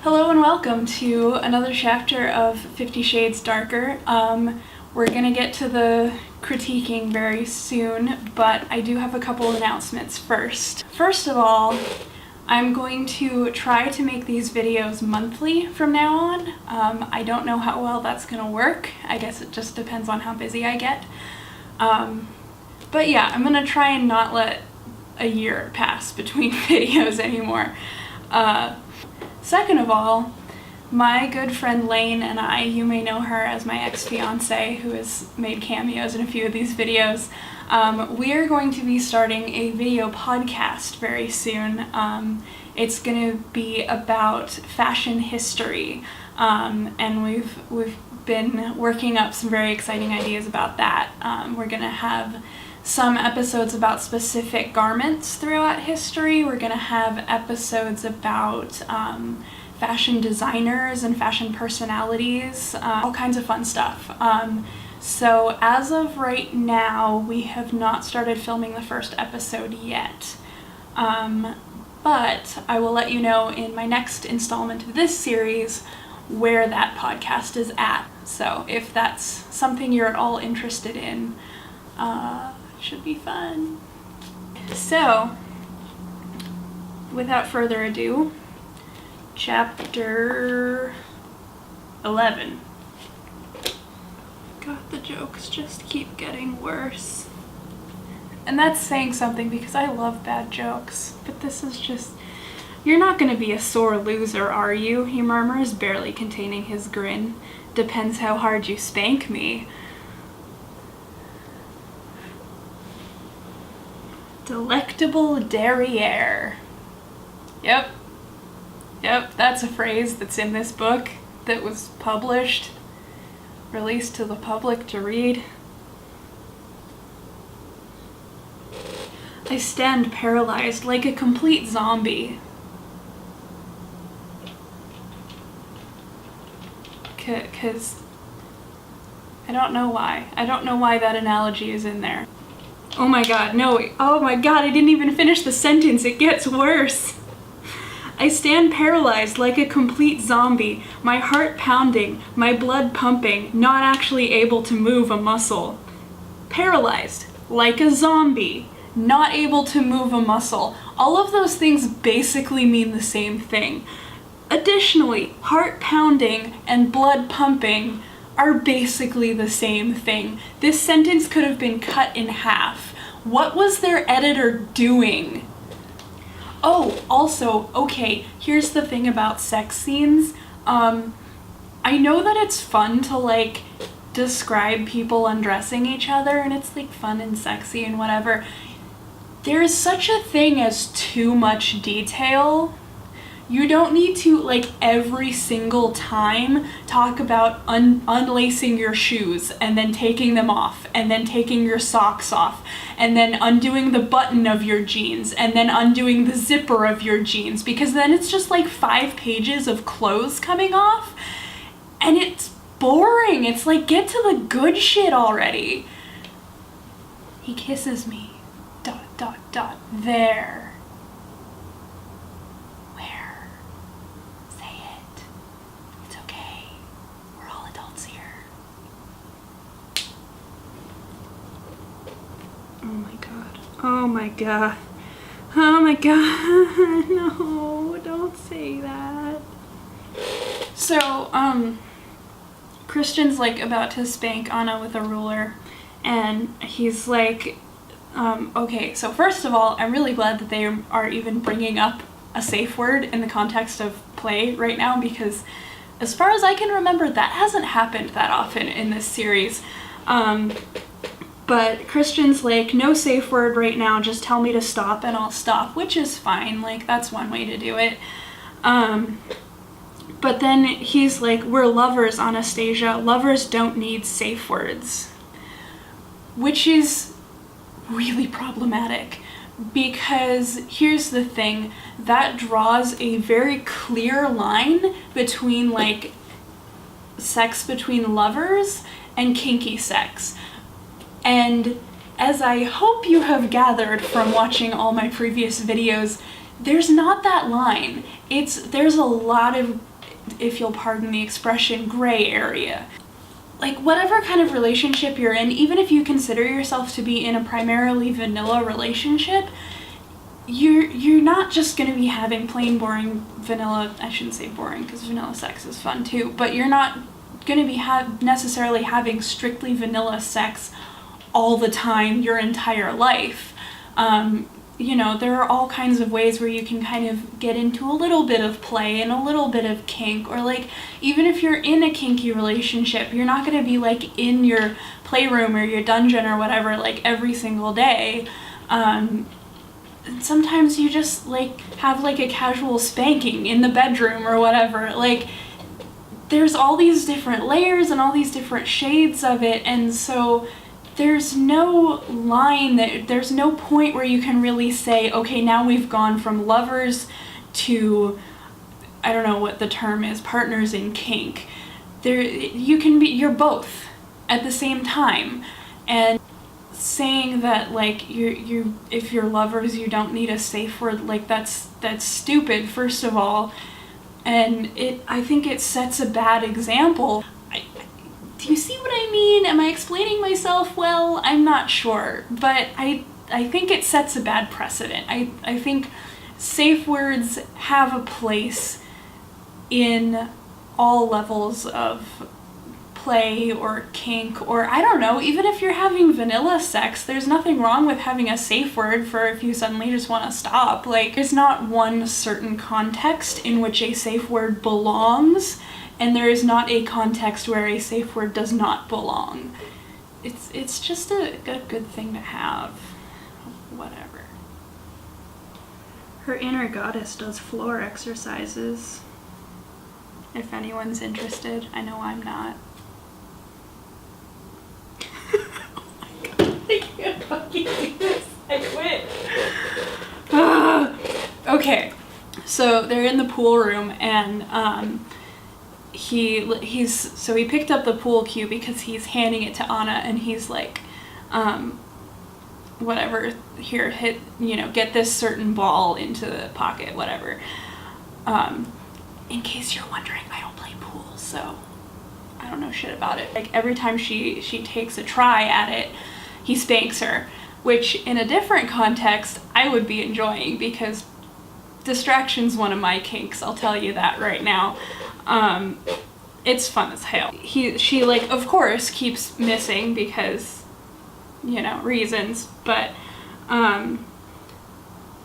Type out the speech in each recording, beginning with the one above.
Hello and welcome to another chapter of 50 Shades Darker. We're gonna get to the critiquing very soon, but I do have a couple of announcements first. First of all, I'm going to try to make these videos monthly from now on. I don't know how well that's gonna work. I guess it just depends on how busy I get. But yeah, I'm gonna try and not let a year pass between videos anymore. Second of all, my good friend Lane and I, you may know her as my ex-fiance who has made cameos in a few of these videos, we are going to be starting a video podcast very soon. It's going to be about fashion history, and we've been working up some very exciting ideas about that. We're going to have some episodes about specific garments throughout history. We're going to have episodes about fashion designers and fashion personalities, all kinds of fun stuff. So as of right now, we have not started filming the first episode yet. But I will let you know in my next installment of this series where that podcast is at. So if that's something you're at all interested in, should be fun. So, without further ado, chapter 11. God, the jokes just keep getting worse. And that's saying something because I love bad jokes, but this is just... You're not gonna be a sore loser, are you? He murmurs, barely containing his grin. Depends how hard you spank me. Delectable derriere. Yep, that's a phrase that's in this book that was published, released to the public to read. I stand paralyzed like a complete zombie. Cause I don't know why. I don't know why that analogy is in there. Oh my god, no, oh my god, I didn't even finish the sentence, it gets worse. I stand paralyzed like a complete zombie, my heart pounding, my blood pumping, not actually able to move a muscle. Paralyzed, like a zombie, not able to move a muscle. All of those things basically mean the same thing. Additionally, heart pounding and blood pumping are basically the same thing. This sentence could have been cut in half. What was their editor doing? Oh, also, okay, here's the thing about sex scenes. I know that it's fun to, like, describe people undressing each other, and it's, like, fun and sexy and whatever. There is such a thing as too much detail. You don't need to, like, every single time talk about unlacing your shoes and then taking them off and then taking your socks off and then undoing the button of your jeans and then undoing the zipper of your jeans, because then it's just like 5 pages of clothes coming off and it's boring. It's like, get to the good shit already. He kisses me. ... There. Oh my god. Oh my god. No, don't say that. So, Christian's like about to spank Anna with a ruler, and he's like, okay, so first of all, I'm really glad that they are even bringing up a safe word in the context of play right now, because as far as I can remember, that hasn't happened that often in this series. But Christian's like, no safe word right now, just tell me to stop and I'll stop, which is fine, like, that's one way to do it. But then he's like, we're lovers, Anastasia, lovers don't need safe words. Which is really problematic, because here's the thing, that draws a very clear line between, like, sex between lovers and kinky sex. And as I hope you have gathered from watching all my previous videos, there's not that line. There's a lot of if you'll pardon the expression, gray area. Like, whatever kind of relationship you're in, even if you consider yourself to be in a primarily vanilla relationship, you're not just going to be having plain boring vanilla, I shouldn't say boring because vanilla sex is fun too, but you're not going to be necessarily having strictly vanilla sex all the time your entire life. You know, there are all kinds of ways where you can kind of get into a little bit of play and a little bit of kink, or like, even if you're in a kinky relationship, you're not going to be like in your playroom or your dungeon or whatever like every single day. Sometimes you just like have like a casual spanking in the bedroom or whatever. Like, there's all these different layers and all these different shades of it, and so there's no line, there's no point where you can really say, okay, now we've gone from lovers to, I don't know what the term is, partners in kink. You're both at the same time. And saying that like if you're lovers you don't need a safe word, like that's stupid, first of all. And I think it sets a bad example. Do you see what I mean? Am I explaining myself well? I'm not sure, but I think it sets a bad precedent. I think safe words have a place in all levels of play or kink, or I don't know, even if you're having vanilla sex, there's nothing wrong with having a safe word for if you suddenly just want to stop. Like, there's not one certain context in which a safe word belongs, and there is not a context where a safe word does not belong. It's just a good thing to have. Whatever. Her inner goddess does floor exercises. If anyone's interested, I know I'm not. Oh my god, I can't fucking do this. I quit. Okay, so they're in the pool room, and he picked up the pool cue because he's handing it to Anna, and he's like, whatever, here, hit, get this certain ball into the pocket, whatever. In case you're wondering, I don't play pool, so I don't know shit about it. Like, every time she takes a try at it, he spanks her, which in a different context I would be enjoying, because distraction's one of my kinks, I'll tell you that right now. It's fun as hell. She like, of course, keeps missing because, reasons, but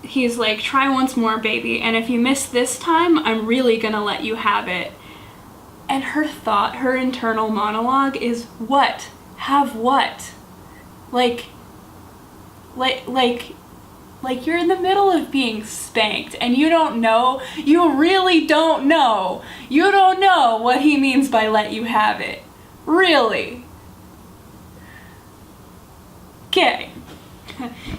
he's like, try once more, baby, and if you miss this time, I'm really gonna let you have it. And her internal monologue is, what? Have what? Like you're in the middle of being spanked and you really don't know what he means by let you have it. Really? Okay.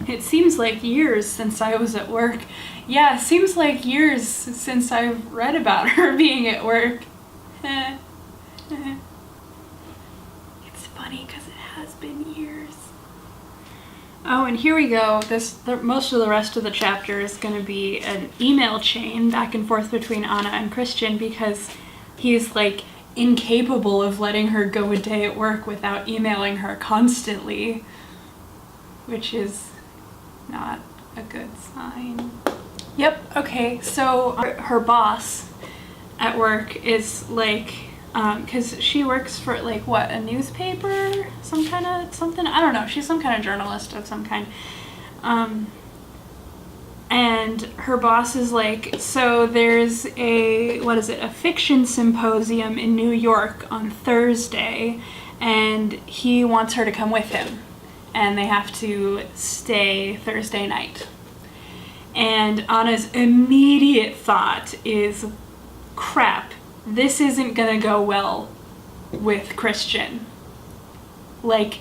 It seems like years since I was at work. Yeah, it seems like years since I've read about her being at work. It's funny because it has been years. Oh, and here we go. Most of the rest of the chapter is going to be an email chain back and forth between Anna and Christian, because he's like incapable of letting her go a day at work without emailing her constantly, which is not a good sign. Yep, okay, so her boss at work is like, because she works for like, what, a newspaper? Something? I don't know, she's some kind of journalist of some kind. And her boss is like, so there's a fiction symposium in New York on Thursday, and he wants her to come with him. And they have to stay Thursday night. And Anna's immediate thought is, crap, this isn't gonna go well with Christian. Like,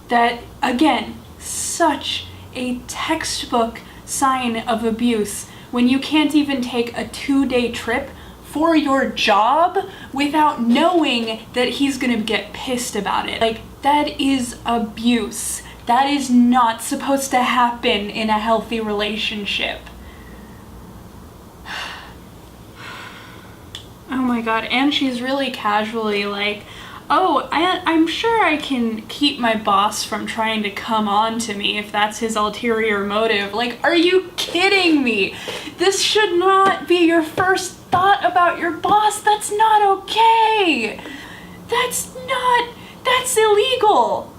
that, again, such a textbook sign of abuse when you can't even take a 2-day trip for your job without knowing that he's gonna get pissed about it. Like, that is abuse. That is not supposed to happen in a healthy relationship. my god, and she's really casually like, oh, I'm sure I can keep my boss from trying to come on to me if that's his ulterior motive. Like, are you kidding me? This should not be your first thought about your boss. That's not okay. That's illegal.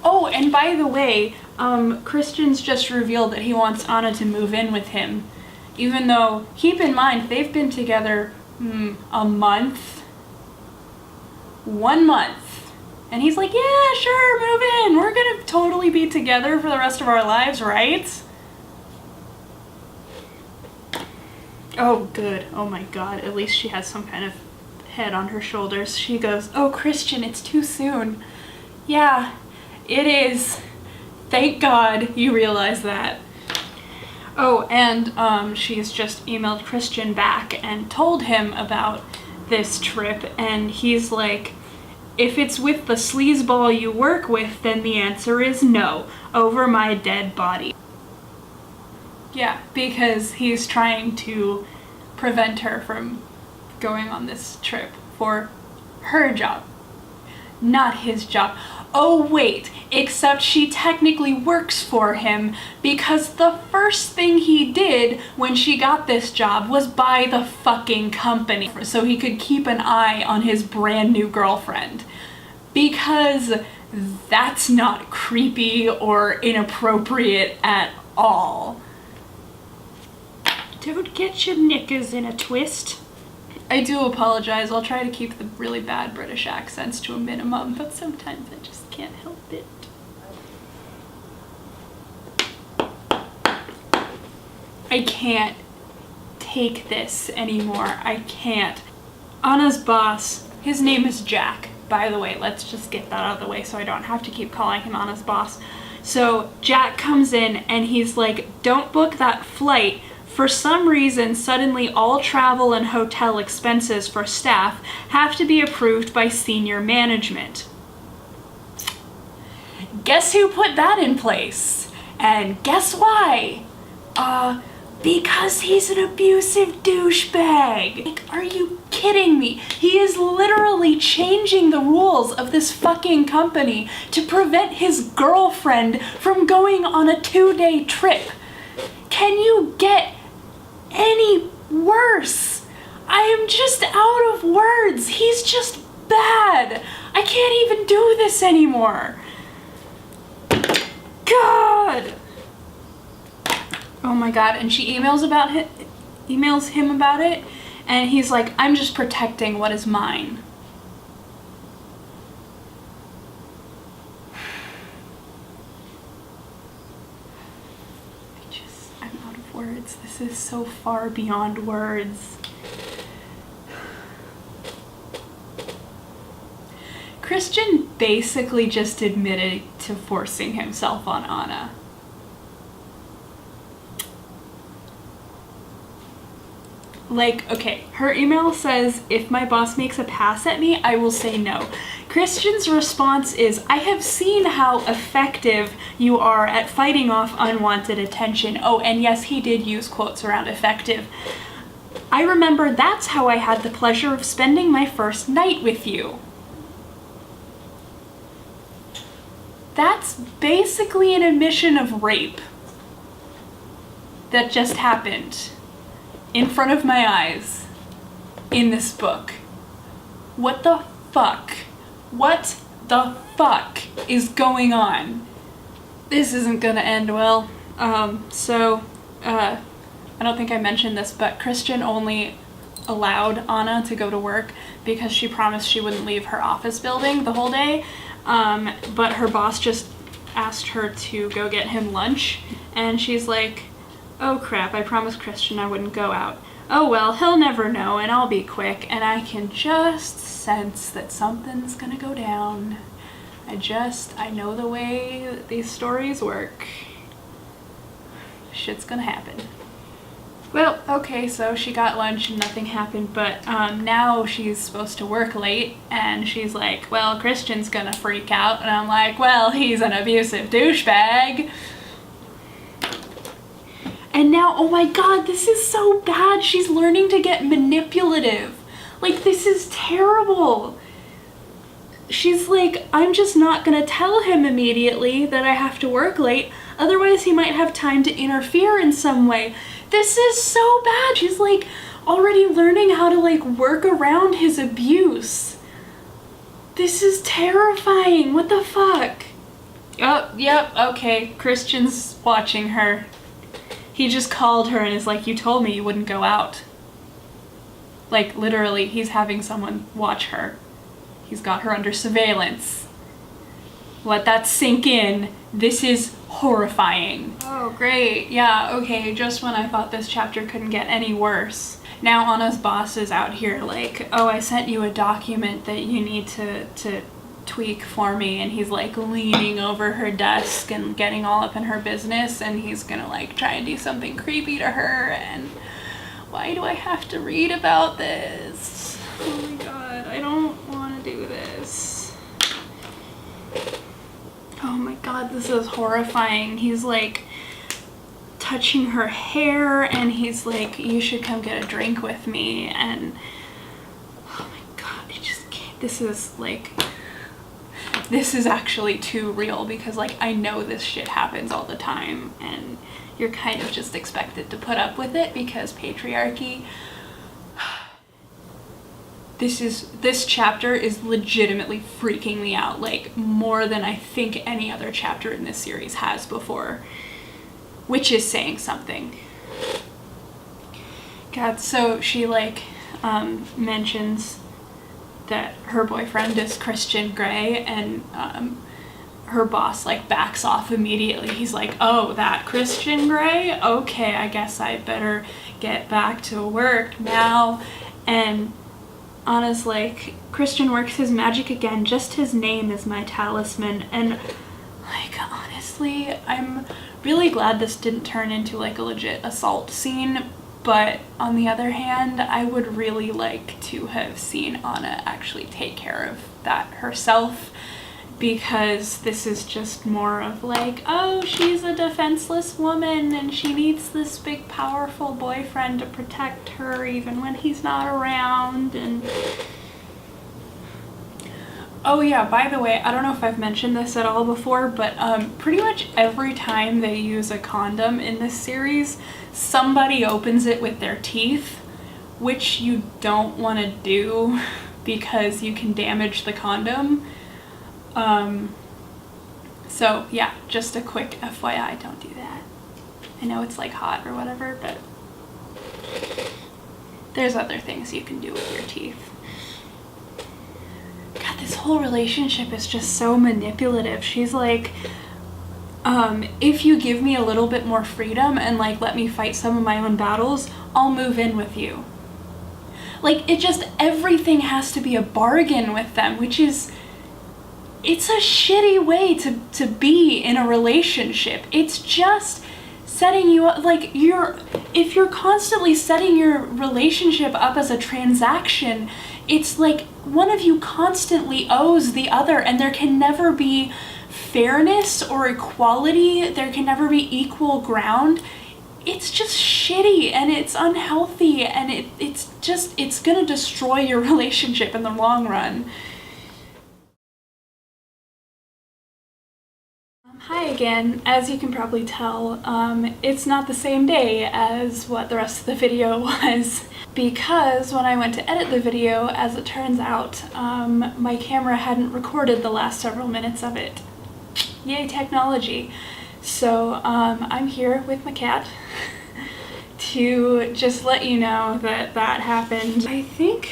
Oh, and by the way, Christian's just revealed that he wants Anna to move in with him. Even though, keep in mind, they've been together a month. 1 month. And he's like, yeah, sure, move in. We're gonna totally be together for the rest of our lives, right? Oh, good. Oh my god, at least she has some kind of head on her shoulders. She goes, oh, Christian, it's too soon. Yeah, it is. Thank God you realize that. Oh, and she's just emailed Christian back and told him about this trip, and he's like, if it's with the sleazeball you work with, then the answer is no, over my dead body. Yeah, because he's trying to prevent her from going on this trip for her job, not his job. Oh wait, except she technically works for him because the first thing he did when she got this job was buy the fucking company so he could keep an eye on his brand new girlfriend. Because that's not creepy or inappropriate at all. Don't get your knickers in a twist. I do apologize. I'll try to keep the really bad British accents to a minimum, but sometimes I just can't help it. I can't take this anymore. I can't. Anna's boss, his name is Jack, by the way. Let's just get that out of the way so I don't have to keep calling him Anna's boss. So Jack comes in and he's like, don't book that flight. For some reason, suddenly all travel and hotel expenses for staff have to be approved by senior management. Guess who put that in place? And guess why? Because he's an abusive douchebag. Like, are you kidding me? He is literally changing the rules of this fucking company to prevent his girlfriend from going on a 2-day trip. Can you get any worse? I am just out of words. He's just bad. I can't even do this anymore. God. Oh my god, and she emails him about it, and he's like, I'm just protecting what is mine. I'm out of words. This is so far beyond words. Christian basically just admitted to forcing himself on Anna. Like, okay, her email says, if my boss makes a pass at me, I will say no. Christian's response is, I have seen how effective you are at fighting off unwanted attention. Oh, and yes, he did use quotes around effective. I remember that's how I had the pleasure of spending my first night with you. That's basically an admission of rape that just happened in front of my eyes in this book. What the fuck? What the fuck is going on? This isn't gonna end well. I don't think I mentioned this, but Christian only allowed Anna to go to work because she promised she wouldn't leave her office building the whole day. But her boss just asked her to go get him lunch, and she's like, oh crap, I promised Christian I wouldn't go out. Oh well, he'll never know, and I'll be quick, and I can just sense that something's gonna go down. I know the way that these stories work. Shit's gonna happen. Well, okay, so she got lunch and nothing happened, but now she's supposed to work late, and she's like, well, Christian's gonna freak out, and I'm like, well, he's an abusive douchebag. And now, oh my god, this is so bad. She's learning to get manipulative. Like, this is terrible. She's like, I'm just not gonna tell him immediately that I have to work late, otherwise he might have time to interfere in some way. This is so bad. She's like already learning how to like work around his abuse. This is terrifying. What the fuck? Oh, yep, okay. Christian's watching her. He just called her and is like, you told me you wouldn't go out. Like, literally, he's having someone watch her. He's got her under surveillance. Let that sink in. This is horrifying. Oh, great. Yeah, okay, just when I thought this chapter couldn't get any worse. Now Anna's boss is out here like, oh, I sent you a document that you need to tweak for me, and he's like leaning over her desk and getting all up in her business, and he's gonna like try and do something creepy to her, and why do I have to read about this? Oh my god, I don't want to do this. Oh my god, this is horrifying. He's like touching her hair, and he's like, you should come get a drink with me, and oh my god, it just can't. This is actually too real, because like I know this shit happens all the time, and you're kind of just expected to put up with it because patriarchy. This chapter is legitimately freaking me out, like more than I think any other chapter in this series has before, which is saying something. God, so she like mentions that her boyfriend is Christian Grey, and her boss like backs off immediately. He's like, oh, that Christian Grey? Okay, I guess I better get back to work now. And Anna's like, Christian works his magic again, just his name is my talisman. And like, honestly, I'm really glad this didn't turn into like a legit assault scene, but on the other hand, I would really like to have seen Anna actually take care of that herself, because this is just more of like, oh, she's a defenseless woman and she needs this big powerful boyfriend to protect her even when he's not around. And oh yeah, by the way, I don't know if I've mentioned this at all before, but pretty much every time they use a condom in this series, somebody opens it with their teeth, which you don't want to do because you can damage the condom. So yeah, just a quick FYI, don't do that. I know it's like hot or whatever, but there's other things you can do with your teeth. God, this whole relationship is just so manipulative. She's like, if you give me a little bit more freedom and like let me fight some of my own battles, I'll move in with you. Like, it just, everything has to be a bargain with them, which is, it's a shitty way to be in a relationship. It's just setting you up, like, if you're constantly setting your relationship up as a transaction, it's like one of you constantly owes the other, and there can never be fairness or equality. There can never be equal ground. It's just shitty, and it's unhealthy, and it's gonna destroy your relationship in the long run. Hi again. As you can probably tell, it's not the same day as what the rest of the video was, because when I went to edit the video, as it turns out, my camera hadn't recorded the last several minutes of it. Yay, technology. So I'm here with my cat to just let you know that that happened. I think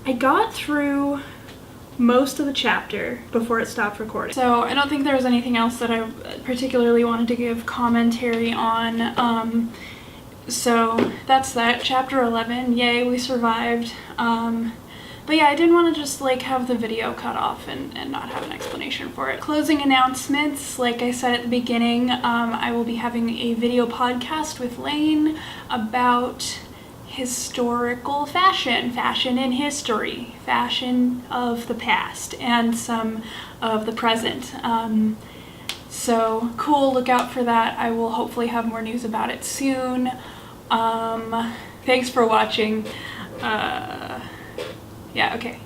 I got through most of the chapter before it stopped recording. So I don't think there was anything else that I particularly wanted to give commentary on. So that's that. Chapter 11. Yay, we survived. But yeah, I didn't want to just like have the video cut off and not have an explanation for it. Closing announcements, like I said at the beginning, I will be having a video podcast with Lane about historical fashion in history, fashion of the past, and some of the present. So cool, look out for that. I will hopefully have more news about it soon. Thanks for watching. Yeah, okay.